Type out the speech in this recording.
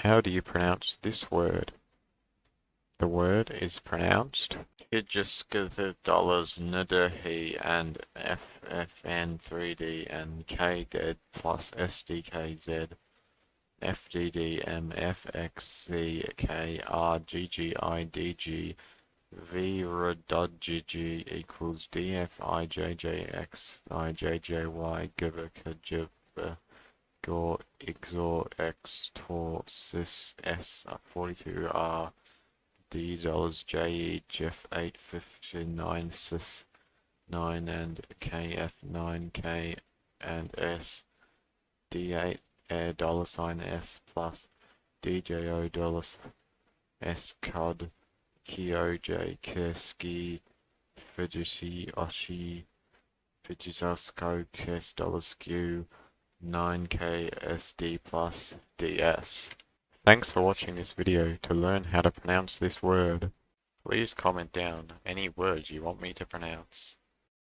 How do you pronounce this word? The word is pronounced tidjsckn and fn3d+sddkszdfddmfxckrggidg'vrdogj equals dfjjxjiygcjcb gorr xor x tor sis s 42 r d$j8f859 and kf9k and s d8 air $s plus djo skoddkoikscjiijfcjidji $9k plus ds. Thanks for watching this video. To learn how to pronounce this word, please comment down any words you want me to pronounce.